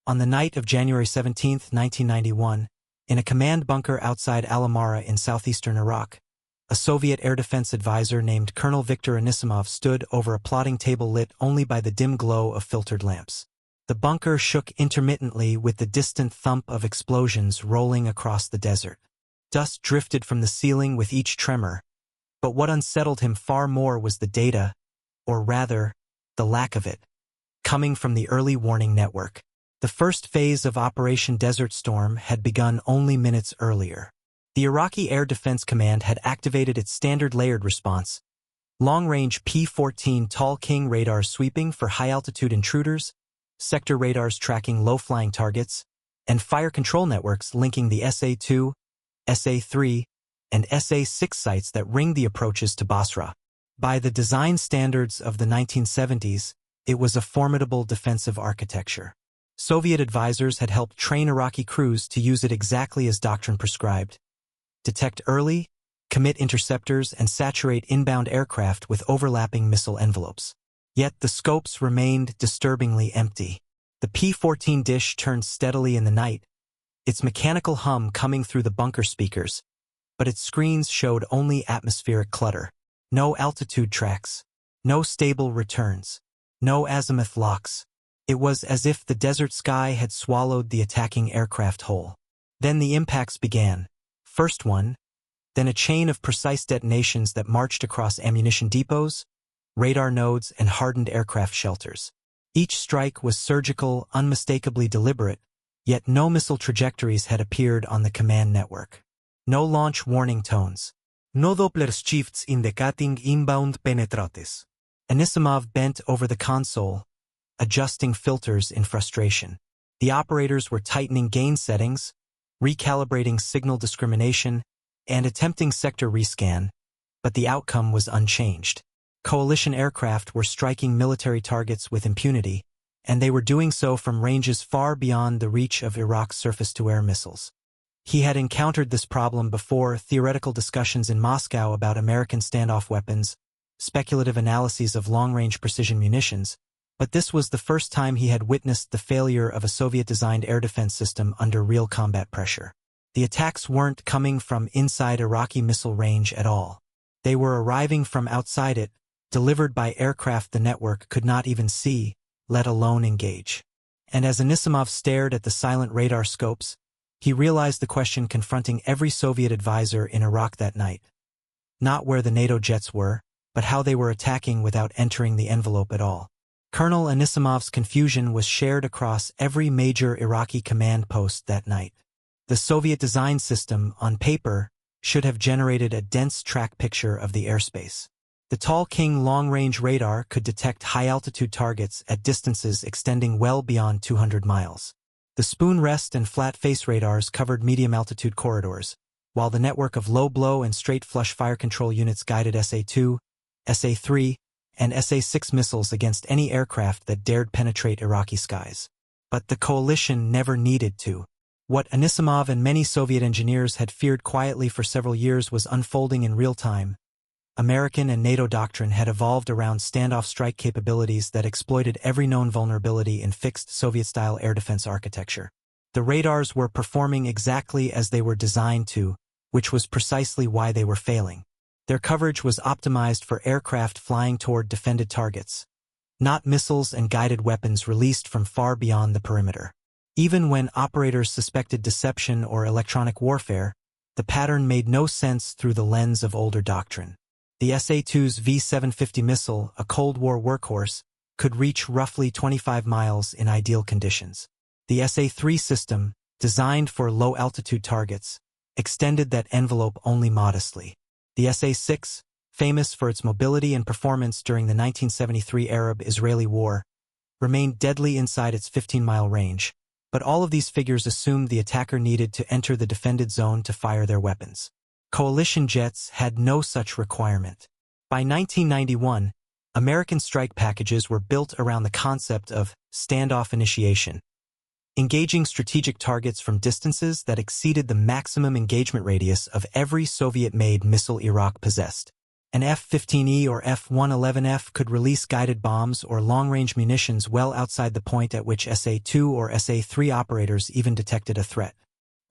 On the night of January 17, 1991, in a command bunker outside Al-Amara in southeastern Iraq, a Soviet air defense advisor named Colonel Viktor Anisimov stood over a plotting table lit only by the dim glow of filtered lamps. The bunker shook intermittently with the distant thump of explosions rolling across the desert. Dust drifted from the ceiling with each tremor, but what unsettled him far more was the data, or rather, the lack of it, coming from the early warning network. The first phase of Operation Desert Storm had begun only minutes earlier. The Iraqi Air Defense Command had activated its standard layered response, long-range P-14 Tall King radars sweeping for high-altitude intruders, sector radars tracking low-flying targets, and fire control networks linking the SA-2, SA-3, and SA-6 sites that ringed the approaches to Basra. By the design standards of the 1970s, it was a formidable defensive architecture. Soviet advisors had helped train Iraqi crews to use it exactly as doctrine prescribed: detect early, commit interceptors, and saturate inbound aircraft with overlapping missile envelopes. Yet the scopes remained disturbingly empty. The P-14 dish turned steadily in the night, its mechanical hum coming through the bunker speakers, but its screens showed only atmospheric clutter. No altitude tracks, no stable returns, no azimuth locks. It was as if the desert sky had swallowed the attacking aircraft whole. Then the impacts began. First one, then a chain of precise detonations that marched across ammunition depots, radar nodes, and hardened aircraft shelters. Each strike was surgical, unmistakably deliberate, yet no missile trajectories had appeared on the command network. No launch warning tones. No Doppler shifts indicating inbound penetrates. Anisimov bent over the console, adjusting filters in frustration. The operators were tightening gain settings, recalibrating signal discrimination, and attempting sector rescan, but the outcome was unchanged. Coalition aircraft were striking military targets with impunity, and they were doing so from ranges far beyond the reach of Iraq's surface-to-air missiles. He had encountered this problem before: theoretical discussions in Moscow about American standoff weapons, speculative analyses of long-range precision munitions, but this was the first time he had witnessed the failure of a Soviet-designed air defense system under real combat pressure. The attacks weren't coming from inside Iraqi missile range at all. They were arriving from outside it, delivered by aircraft the network could not even see, let alone engage. And as Anisimov stared at the silent radar scopes, he realized the question confronting every Soviet advisor in Iraq that night. Not where the NATO jets were, but how they were attacking without entering the envelope at all. Colonel Anisimov's confusion was shared across every major Iraqi command post that night. The Soviet design system, on paper, should have generated a dense track picture of the airspace. The Tall King long-range radar could detect high-altitude targets at distances extending well beyond 200 miles. The spoon rest and flat face radars covered medium-altitude corridors, while the network of low-blow and straight-flush fire control units guided SA-2, SA-3, and SA-6 missiles against any aircraft that dared penetrate Iraqi skies. But the coalition never needed to. What Anisimov and many Soviet engineers had feared quietly for several years was unfolding in real time. American and NATO doctrine had evolved around standoff strike capabilities that exploited every known vulnerability in fixed Soviet-style air defense architecture. The radars were performing exactly as they were designed to, which was precisely why they were failing. Their coverage was optimized for aircraft flying toward defended targets, not missiles and guided weapons released from far beyond the perimeter. Even when operators suspected deception or electronic warfare, the pattern made no sense through the lens of older doctrine. The SA-2's V-750 missile, a Cold War workhorse, could reach roughly 25 miles in ideal conditions. The SA-3 system, designed for low-altitude targets, extended that envelope only modestly. The SA-6, famous for its mobility and performance during the 1973 Arab-Israeli War, remained deadly inside its 15-mile range, but all of these figures assumed the attacker needed to enter the defended zone to fire their weapons. Coalition jets had no such requirement. By 1991, American strike packages were built around the concept of standoff initiation, engaging strategic targets from distances that exceeded the maximum engagement radius of every Soviet-made missile Iraq possessed. An F-15E or F-111F could release guided bombs or long-range munitions well outside the point at which SA-2 or SA-3 operators even detected a threat.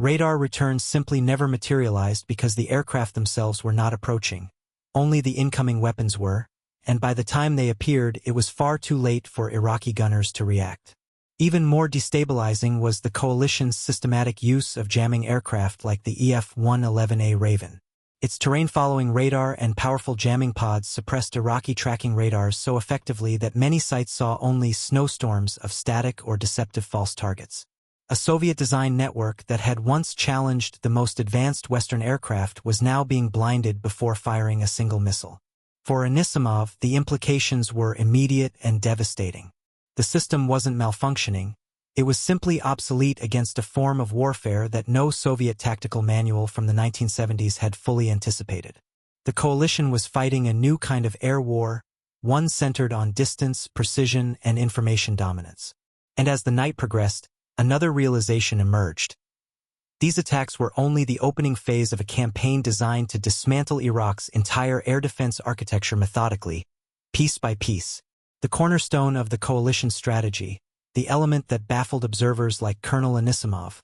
Radar returns simply never materialized because the aircraft themselves were not approaching. Only the incoming weapons were, and by the time they appeared, it was far too late for Iraqi gunners to react. Even more destabilizing was the coalition's systematic use of jamming aircraft like the F-111A Raven. Its terrain-following radar and powerful jamming pods suppressed Iraqi tracking radars so effectively that many sites saw only snowstorms of static or deceptive false targets. A Soviet-designed network that had once challenged the most advanced Western aircraft was now being blinded before firing a single missile. For Anisimov, the implications were immediate and devastating. The system wasn't malfunctioning. It was simply obsolete against a form of warfare that no Soviet tactical manual from the 1970s had fully anticipated. The coalition was fighting a new kind of air war, one centered on distance, precision, and information dominance. And as the night progressed, another realization emerged. These attacks were only the opening phase of a campaign designed to dismantle Iraq's entire air defense architecture methodically, piece by piece. The cornerstone of the coalition's strategy, the element that baffled observers like Colonel Anisimov,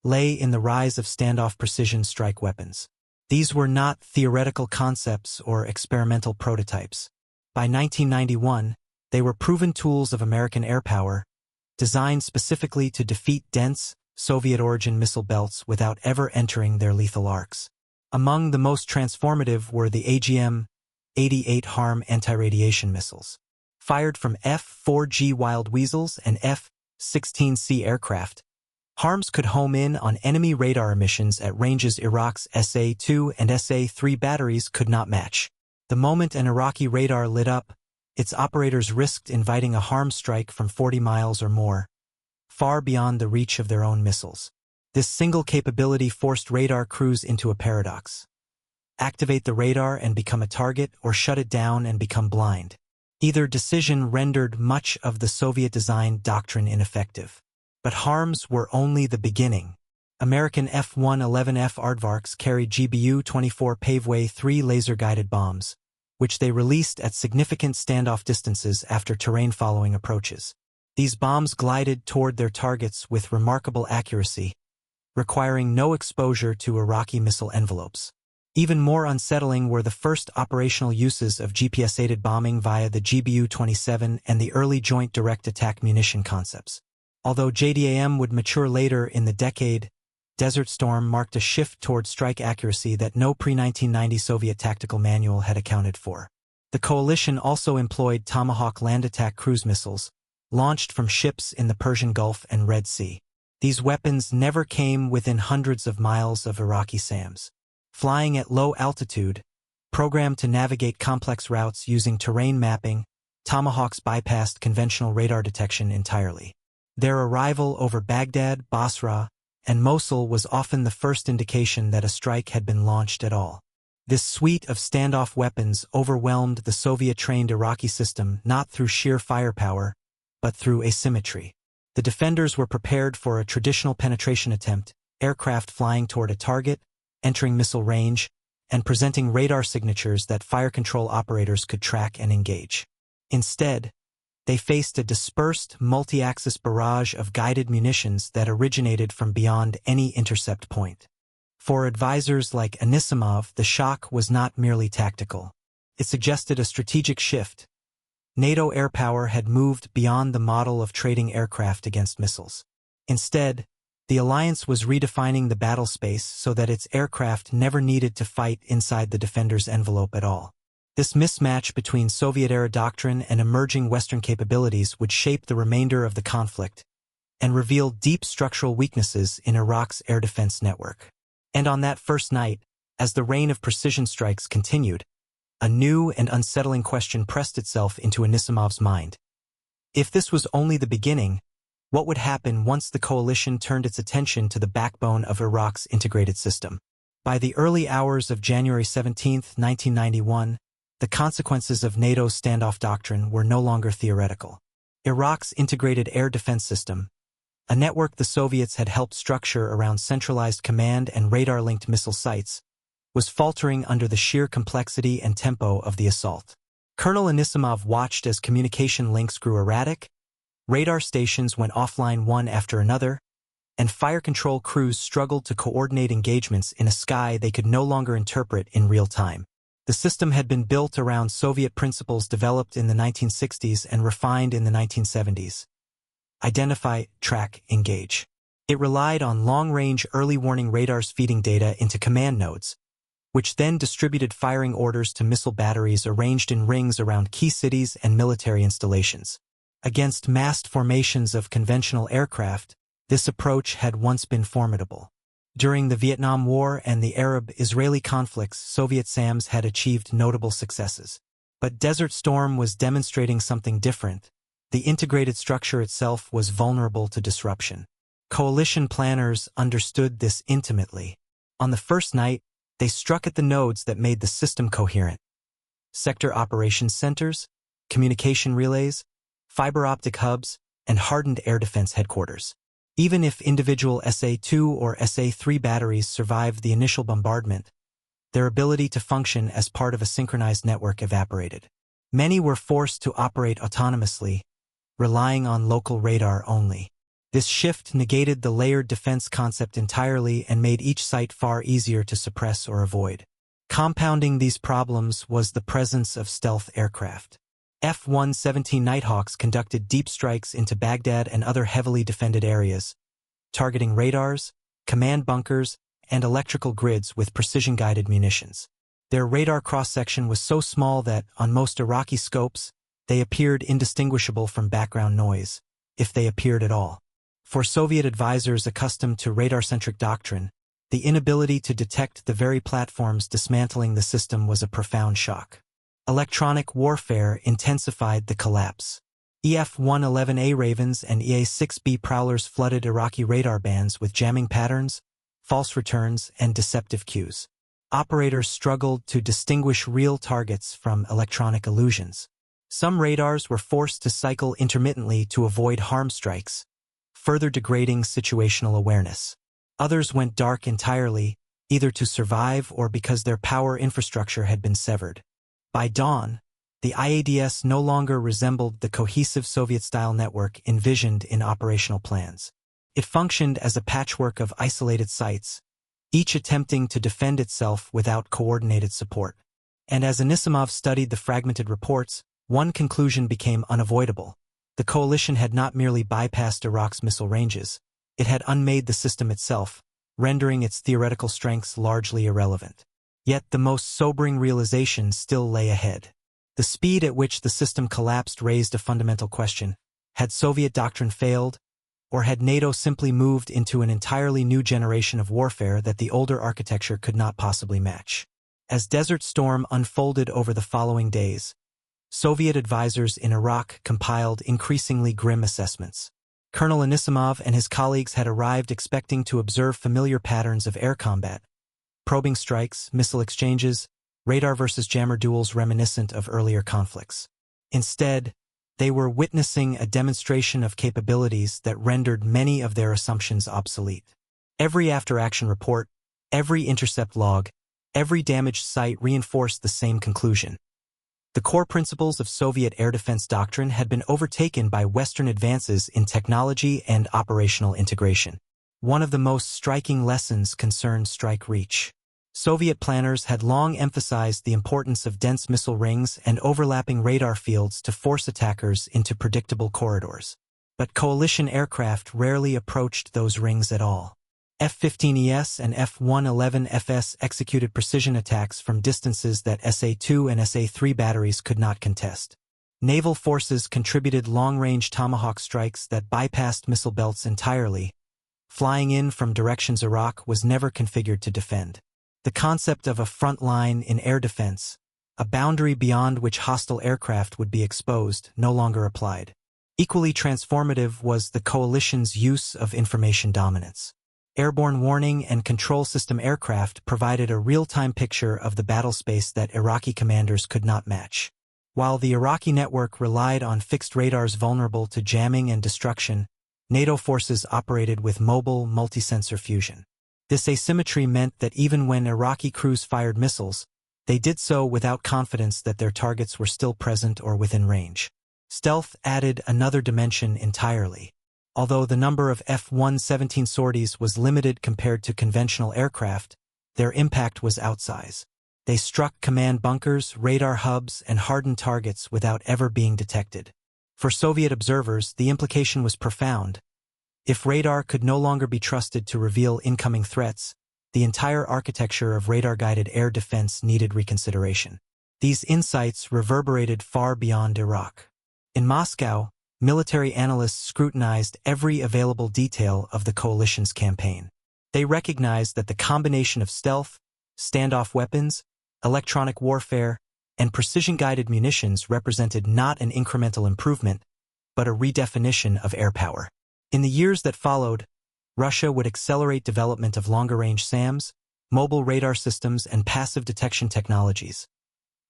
lay in the rise of standoff precision strike weapons. These were not theoretical concepts or experimental prototypes. By 1991, they were proven tools of American airpower, designed specifically to defeat dense, Soviet-origin missile belts without ever entering their lethal arcs. Among the most transformative were the AGM-88 HARM anti-radiation missiles. Fired from F-4G Wild Weasels and F-16C aircraft, HARMs could home in on enemy radar emissions at ranges Iraq's SA-2 and SA-3 batteries could not match. The moment an Iraqi radar lit up, its operators risked inviting a HARM strike from 40 miles or more, far beyond the reach of their own missiles. This single capability forced radar crews into a paradox. Activate the radar and become a target, or shut it down and become blind. Either decision rendered much of the Soviet-designed doctrine ineffective. But HARMs were only the beginning. American F-111F Aardvarks carried GBU-24 Paveway 3 laser-guided bombs, which they released at significant standoff distances after terrain-following approaches. These bombs glided toward their targets with remarkable accuracy, requiring no exposure to Iraqi missile envelopes. Even more unsettling were the first operational uses of GPS-aided bombing via the GBU-27 and the early Joint Direct Attack Munition concepts. Although JDAM would mature later in the decade, Desert Storm marked a shift toward strike accuracy that no pre-1990 Soviet tactical manual had accounted for. The coalition also employed Tomahawk land attack cruise missiles, launched from ships in the Persian Gulf and Red Sea. These weapons never came within hundreds of miles of Iraqi SAMs. Flying at low altitude, programmed to navigate complex routes using terrain mapping, Tomahawks bypassed conventional radar detection entirely. Their arrival over Baghdad, Basra, and Mosul was often the first indication that a strike had been launched at all. This suite of standoff weapons overwhelmed the Soviet-trained Iraqi system not through sheer firepower, but through asymmetry. The defenders were prepared for a traditional penetration attempt, aircraft flying toward a target, entering missile range, and presenting radar signatures that fire control operators could track and engage. Instead, they faced a dispersed, multi-axis barrage of guided munitions that originated from beyond any intercept point. For advisors like Anisimov, the shock was not merely tactical. It suggested a strategic shift. NATO airpower had moved beyond the model of trading aircraft against missiles. Instead, the alliance was redefining the battle space so that its aircraft never needed to fight inside the defender's envelope at all. This mismatch between Soviet-era doctrine and emerging Western capabilities would shape the remainder of the conflict and reveal deep structural weaknesses in Iraq's air defense network. And on that first night, as the reign of precision strikes continued, a new and unsettling question pressed itself into Anisimov's mind. If this was only the beginning, what would happen once the coalition turned its attention to the backbone of Iraq's integrated system? By the early hours of January 17, 1991, the consequences of NATO's standoff doctrine were no longer theoretical. Iraq's integrated air defense system, a network the Soviets had helped structure around centralized command and radar-linked missile sites, was faltering under the sheer complexity and tempo of the assault. Colonel Anisimov watched as communication links grew erratic, radar stations went offline one after another, and fire control crews struggled to coordinate engagements in a sky they could no longer interpret in real time. The system had been built around Soviet principles developed in the 1960s and refined in the 1970s. Identify, track, engage. It relied on long-range early warning radars feeding data into command nodes, which then distributed firing orders to missile batteries arranged in rings around key cities and military installations. Against massed formations of conventional aircraft, this approach had once been formidable. During the Vietnam War and the Arab-Israeli conflicts, Soviet SAMs had achieved notable successes. But Desert Storm was demonstrating something different. The integrated structure itself was vulnerable to disruption. Coalition planners understood this intimately. On the first night, they struck at the nodes that made the system coherent. Sector operations centers, communication relays, fiber optic hubs, and hardened air defense headquarters. Even if individual SA-2 or SA-3 batteries survived the initial bombardment, their ability to function as part of a synchronized network evaporated. Many were forced to operate autonomously, relying on local radar only. This shift negated the layered defense concept entirely and made each site far easier to suppress or avoid. Compounding these problems was the presence of stealth aircraft. F-117 Nighthawks conducted deep strikes into Baghdad and other heavily defended areas, targeting radars, command bunkers, and electrical grids with precision-guided munitions. Their radar cross-section was so small that, on most Iraqi scopes, they appeared indistinguishable from background noise, if they appeared at all. For Soviet advisors accustomed to radar-centric doctrine, the inability to detect the very platforms dismantling the system was a profound shock. Electronic warfare intensified the collapse. F-111A Ravens and EA-6B Prowlers flooded Iraqi radar bands with jamming patterns, false returns, and deceptive cues. Operators struggled to distinguish real targets from electronic illusions. Some radars were forced to cycle intermittently to avoid harm strikes, further degrading situational awareness. Others went dark entirely, either to survive or because their power infrastructure had been severed. By dawn, the IADS no longer resembled the cohesive Soviet-style network envisioned in operational plans. It functioned as a patchwork of isolated sites, each attempting to defend itself without coordinated support. And as Anisimov studied the fragmented reports, one conclusion became unavoidable. The coalition had not merely bypassed Iraq's missile ranges, it had unmade the system itself, rendering its theoretical strengths largely irrelevant. Yet the most sobering realization still lay ahead. The speed at which the system collapsed raised a fundamental question. Had Soviet doctrine failed, or had NATO simply moved into an entirely new generation of warfare that the older architecture could not possibly match? As Desert Storm unfolded over the following days, Soviet advisors in Iraq compiled increasingly grim assessments. Colonel Anisimov and his colleagues had arrived expecting to observe familiar patterns of air combat, probing strikes, missile exchanges, radar versus jammer duels reminiscent of earlier conflicts. Instead, they were witnessing a demonstration of capabilities that rendered many of their assumptions obsolete. Every after-action report, every intercept log, every damaged site reinforced the same conclusion. The core principles of Soviet air defense doctrine had been overtaken by Western advances in technology and operational integration. One of the most striking lessons concerned strike reach. Soviet planners had long emphasized the importance of dense missile rings and overlapping radar fields to force attackers into predictable corridors. But coalition aircraft rarely approached those rings at all. F-15Es and F-111Fs executed precision attacks from distances that SA-2 and SA-3 batteries could not contest. Naval forces contributed long-range Tomahawk strikes that bypassed missile belts entirely. Flying in from directions Iraq was never configured to defend. The concept of a front line in air defense, a boundary beyond which hostile aircraft would be exposed, no longer applied. Equally transformative was the coalition's use of information dominance. Airborne warning and control system aircraft provided a real-time picture of the battlespace that Iraqi commanders could not match. While the Iraqi network relied on fixed radars vulnerable to jamming and destruction, NATO forces operated with mobile, multi-sensor fusion. This asymmetry meant that even when Iraqi crews fired missiles, they did so without confidence that their targets were still present or within range. Stealth added another dimension entirely. Although the number of F-117 sorties was limited compared to conventional aircraft, their impact was outsized. They struck command bunkers, radar hubs, and hardened targets without ever being detected. For Soviet observers, the implication was profound. If radar could no longer be trusted to reveal incoming threats, the entire architecture of radar-guided air defense needed reconsideration. These insights reverberated far beyond Iraq. In Moscow, military analysts scrutinized every available detail of the coalition's campaign. They recognized that the combination of stealth, standoff weapons, electronic warfare, and precision-guided munitions represented not an incremental improvement, but a redefinition of air power. In the years that followed, Russia would accelerate development of longer-range SAMs, mobile radar systems, and passive detection technologies.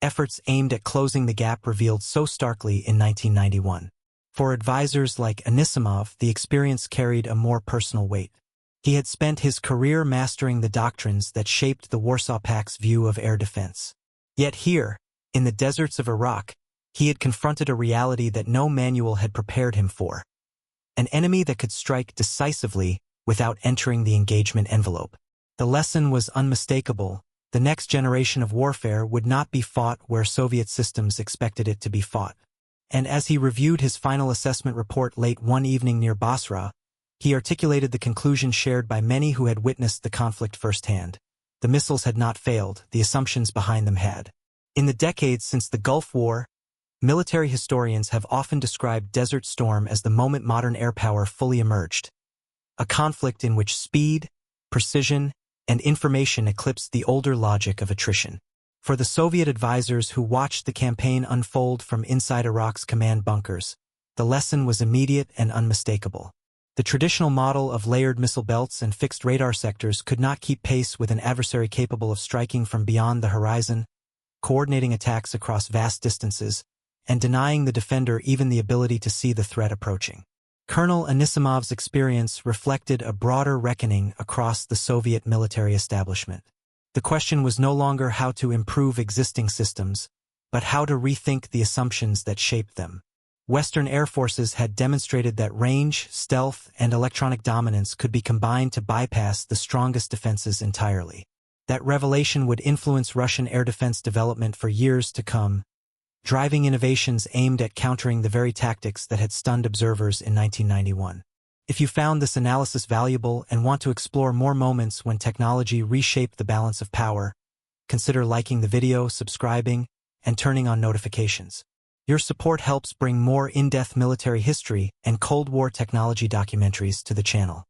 Efforts aimed at closing the gap revealed so starkly in 1991. For advisors like Anisimov, the experience carried a more personal weight. He had spent his career mastering the doctrines that shaped the Warsaw Pact's view of air defense. Yet here, in the deserts of Iraq, he had confronted a reality that no manual had prepared him for. An enemy that could strike decisively without entering the engagement envelope. The lesson was unmistakable. The next generation of warfare would not be fought where Soviet systems expected it to be fought. And as he reviewed his final assessment report late one evening near Basra, he articulated the conclusion shared by many who had witnessed the conflict firsthand. The missiles had not failed, the assumptions behind them had. In the decades since the Gulf War, military historians have often described Desert Storm as the moment modern air power fully emerged. A conflict in which speed, precision, and information eclipsed the older logic of attrition. For the Soviet advisors who watched the campaign unfold from inside Iraq's command bunkers, the lesson was immediate and unmistakable. The traditional model of layered missile belts and fixed radar sectors could not keep pace with an adversary capable of striking from beyond the horizon, coordinating attacks across vast distances, and denying the defender even the ability to see the threat approaching. Colonel Anisimov's experience reflected a broader reckoning across the Soviet military establishment. The question was no longer how to improve existing systems, but how to rethink the assumptions that shaped them. Western air forces had demonstrated that range, stealth, and electronic dominance could be combined to bypass the strongest defenses entirely. That revelation would influence Russian air defense development for years to come, driving innovations aimed at countering the very tactics that had stunned observers in 1991. If you found this analysis valuable and want to explore more moments when technology reshaped the balance of power, consider liking the video, subscribing, and turning on notifications. Your support helps bring more in-depth military history and Cold War technology documentaries to the channel.